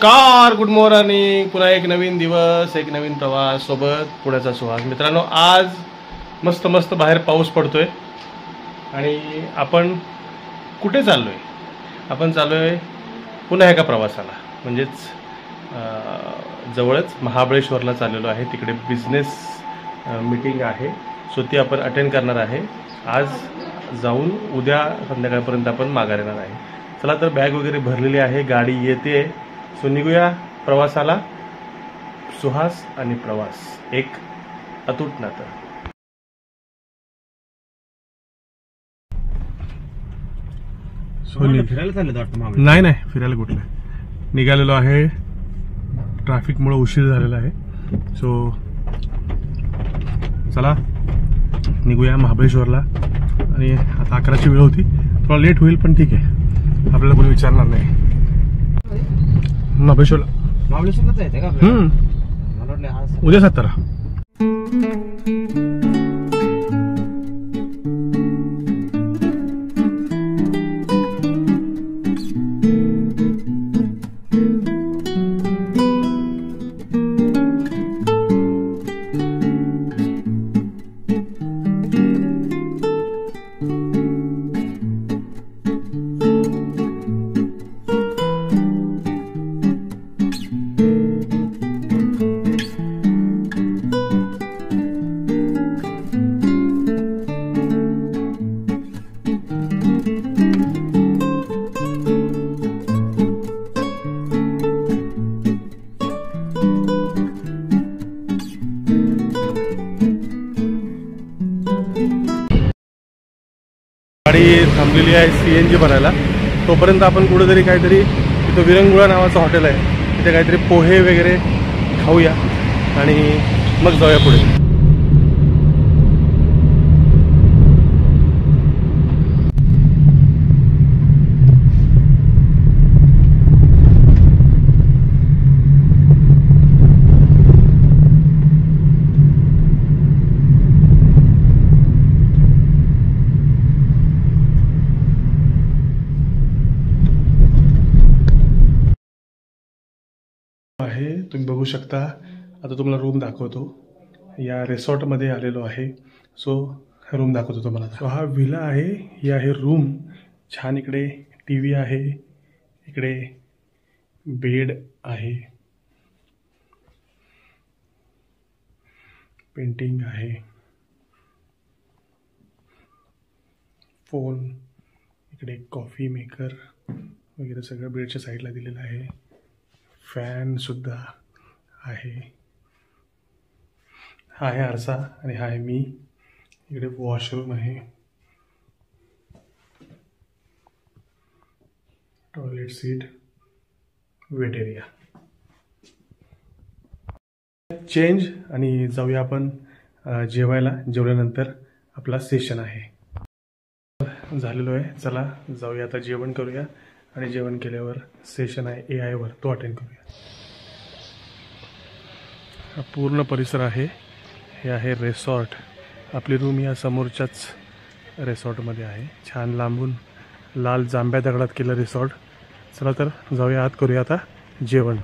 नमस्कार, good morning. पुन्हा एक नवीन दिवस, एक नवीन प्रवास सोबत पुण्याचा सुहास. मित्रांनो, आज मस्त मस्त बाहेर पाऊस पडतोय आणि आपण कुठे चाललोय? आपण चाललोय पुन्हा एका प्रवासाला, म्हणजेच जवळच महाबळेश्वरला चाललेलो आहे. तिकडे बिझनेस मीटिंग आहे, सो ती आपण अटेंड करणार आहे. आज जाऊन उद्या संध्याकाळपर्यंत आपण माघार येणार आहे. चला तर, बॅग वगैरे भरलेली आहे, गाडी येते, सो निघूया प्रवासाला. सुहास आणि प्रवास एक अतूट नातं. फिरायला चाललं वाटतं? नाही, फिरायला कुठलं, निघालेलो आहे. ट्रॅफिकमुळे उशीर झालेला आहे, सो चला निघूया महाबळेश्वरला. आणि आता 11ची वेळ होती, थोडा लेट होईल पण ठीक आहे, आपल्याला कोणी विचारणार नाही. महाबळेश्वरला जायचं का? मला वाटलं उद्या 17. गाडी थांबलेली आहे CNG भरायला. तोपर्यंत आपण कुठेतरी काहीतरी, तिथं विरंगुळा नावाचं हॉटेल आहे, तिथे काहीतरी पोहे वगैरे खाऊया आणि मग जाऊया पुढे. आहे, तुम्ही बघू शकता. आता तुम्हाला रूम दाखवतो. या रिसॉर्टमध्ये आलेलो आहे, सो रूम दाखवतो तुम्हाला. सो हा विला आहे, ही आहे रूम. छान इकडे TV आहे, इकडे बेड आहे, पेंटिंग आहे, फोन, इकडे कॉफी मेकर वगैरे सगळं बेडच्या साईडला दिलेलं आहे. फॅन सुद्धा आहे. हा आहे आरसा आणि हा आहे मी. इकडे वॉशरूम आहे, toilet seat, weight area. Change आणि जाऊया आपण जेवायला. जेवल्यानंतर आपला सेशन आहे. झालेलो आहे, चला जाऊया आता, जेवण करूया आणि जेवण केल्यावर सेशन आहे AI वर, तो अटेंड करूया. हा पूर्ण परिसर आहे. हे आहे रिसॉर्ट. आपली रूम या समोरच्याच रिसॉर्टमध्ये आहे. छान लांबून लाल जांभ्या दगडात केलं रिसॉर्ट. चला तर जाऊया आत, करूया आता जेवण.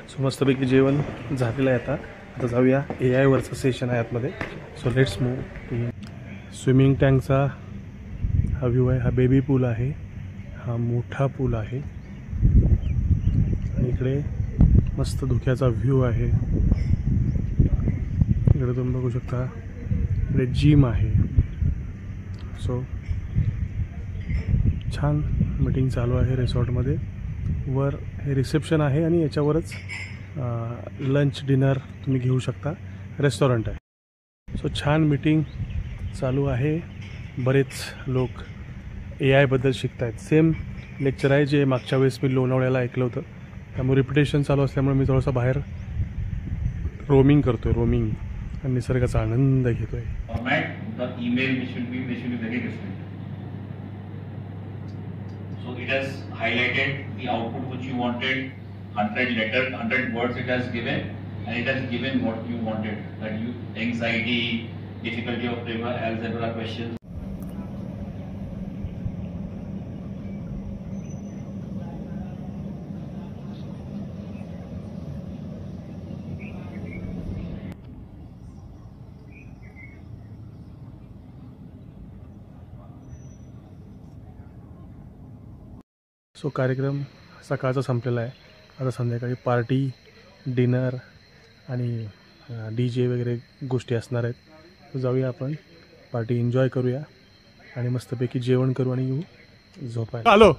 सो मस्तपैकी जेवण झालेलं आहे. आता जाऊया, AI वरचं सेशन आहे आतमध्ये. So let's move. स्विमिंग टँकचा हा व्ह्यू आहे. हा बेबी पूल आहे, हा मोठा पूल आहे आणि इकडे मस्त धुक्याचा व्ह्यू आहे. इकडे तुम्ही बघू शकता, इकडे जिम आहे. सो छान मीटिंग चालू आहे रिसॉर्टमध्ये. वर हे रिसेप्शन आहे आणि याच्यावरच लंच डिनर तुम्ही घेऊ शकता. रेस्टॉरंट आहे. सो छान मीटिंग चालू आहे. बरेच लोक AI बद्दल शिकत आहेत. सेम लेक्चर आहे जे मागच्या वेळेस मी लोणावळ्याला ऐकलं होतं. त्यामुळे रिपिटेशन चालू असल्यामुळे मी थोडंसं बाहेर रोमिंग करतोय, रोमिंग आणि निसर्गाचा आनंद घेतोय. So it has highlighted the output which you wanted, 100 words it has given, and it has given what you wanted, that you anxiety, difficulty of river, algebra questions. So कार्यक्रम सकाळचा संपलेला आहे. आता संध्याकाळी पार्टी, डिनर आणि DJ वगैरे गोष्टी असणार आहेत. तर जाऊया आपण पार्टी एन्जॉय करूया आणि मस्तपैकी जेवण करू आणि येऊ झोपायला. आलो.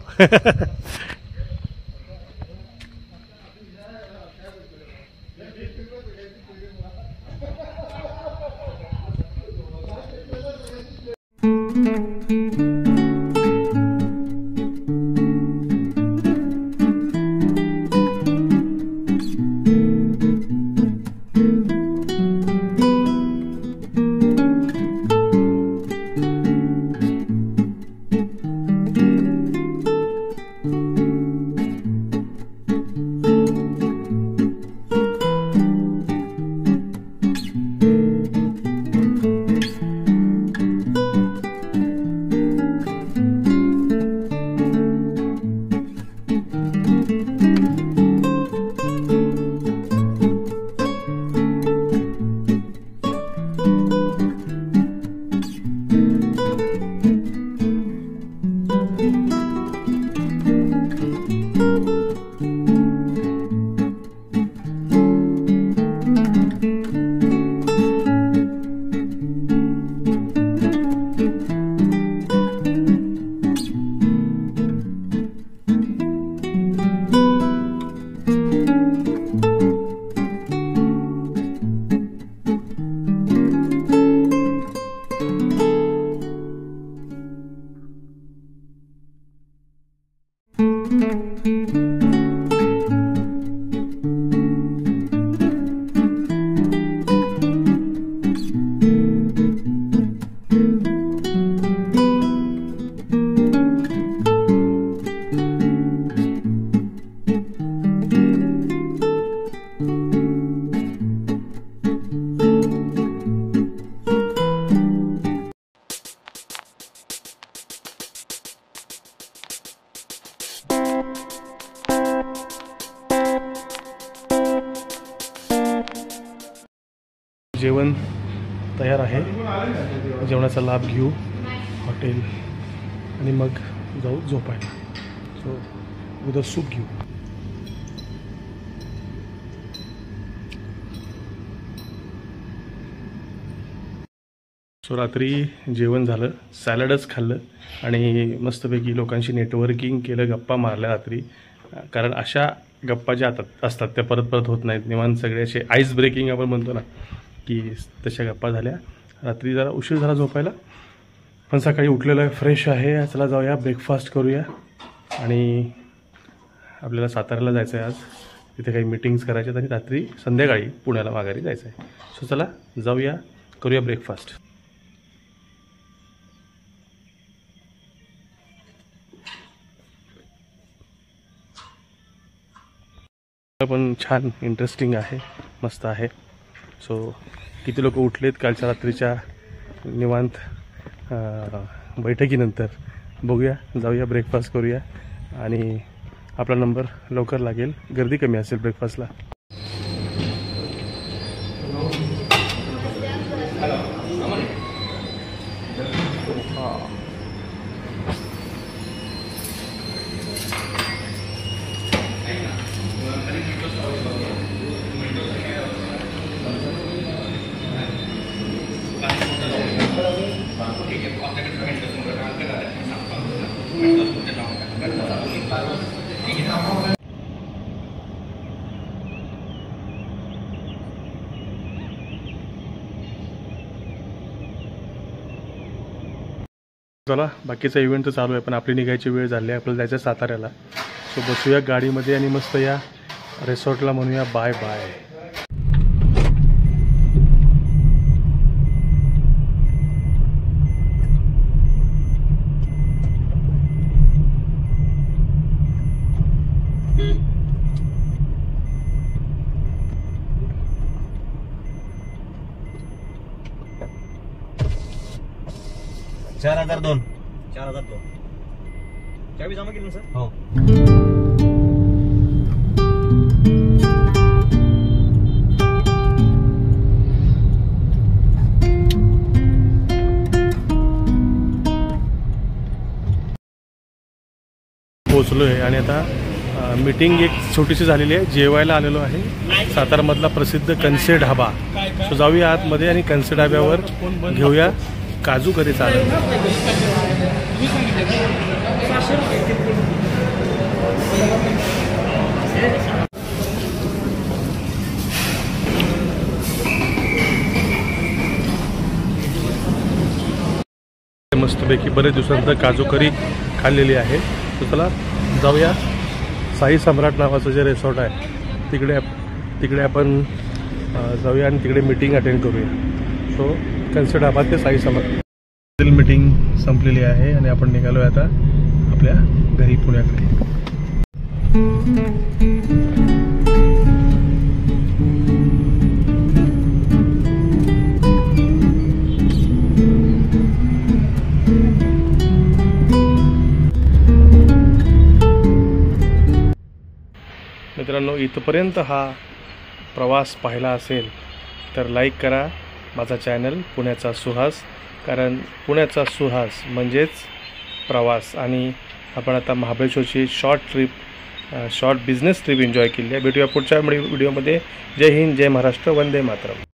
जेवण तयार आहे. जेवणाचा लाभ घेऊ हॉटेल आणि मग जाऊ झोपायला. सो उद्या सूप घेऊ. सो रात्री जेवण झालं, सॅलडच खाल्लं आणि मस्तपैकी लोकांशी नेटवर्किंग केलं, गप्पा मारल्या रात्री. कारण अशा गप्पा ज्या असतात त्या परत परत होत नाहीत. निवांत सगळे असे आईस ब्रेकिंग आपण म्हणतो ना, की तशा गप्पा झाल्या. रात्री जरा उशीर झाला झोपायला, पण सकाळी उठलेलं आहे, फ्रेश आहे. चला जाऊया, ब्रेकफास्ट करूया आणि आपल्याला साताऱ्याला जायचं आहे आज. तिथे काही मीटिंग्स करायच्या आणि रात्री संध्याकाळी पुण्याला माघारी जायचं आहे. सो चला जाऊया, करूया ब्रेकफास्ट. पण छान इंटरेस्टिंग आहे, मस्त आहे. सो किती लोक उठलेत कालच्या रात्रीच्या निवांत बैठकीनंतर बघूया. जाऊया, ब्रेकफास्ट करूया आणि आपला नंबर लवकर लागेल. गर्दी कमी असेल ब्रेकफास्टला. चला, बाकीचा इव्हेंट तर चालू आहे, पण आपली निघायची वेळ झाली आहे. आपल्याला जायचं साताऱ्याला. सो बसूया गाडीमध्ये आणि मस्त या रिसॉर्टला म्हणूया बाय बाय. 4002. 4002. चावी जमा केली ना सर? हो. पोचलो आहे आणि आता मीटिंग एक छोटीशी झालेली आहे. जेवायला आलेलो आहे सातारामधला प्रसिद्ध कनसे ढाबा. सो जाऊया आतमध्ये आणि कनसे ढाब्यावर घेऊया काजू करीचा आनंद. मस्तपैकी बरेच दिवसानंतर काजू करी खाल्लेली आहे. तर चला जाऊया. साई सम्राट नावाचं जे रिसॉर्ट आहे तिकडे आपण जाऊया आणि तिकडे मीटिंग अटेंड करूया. सो कनसे ढाबा ते साई सम्राट मीटिंग संपलेली आहे आणि आपण निघालो आहे आता आपल्या घरी पुण्याकडे. मित्रांनो, इथपर्यंत हा प्रवास पाहिला असेल तर लाईक करा माझा चॅनल पुण्याचा सुहास, कारण पुण्याचा सुहास म्हणजेच प्रवास. आणि आपण आता महाबळेश्वरची शॉर्ट बिझनेस ट्रिप एन्जॉय केली आहे. भेटूया पुढच्या व्हिडिओमध्ये. जय हिंद, जय महाराष्ट्र, वंदे मातरम.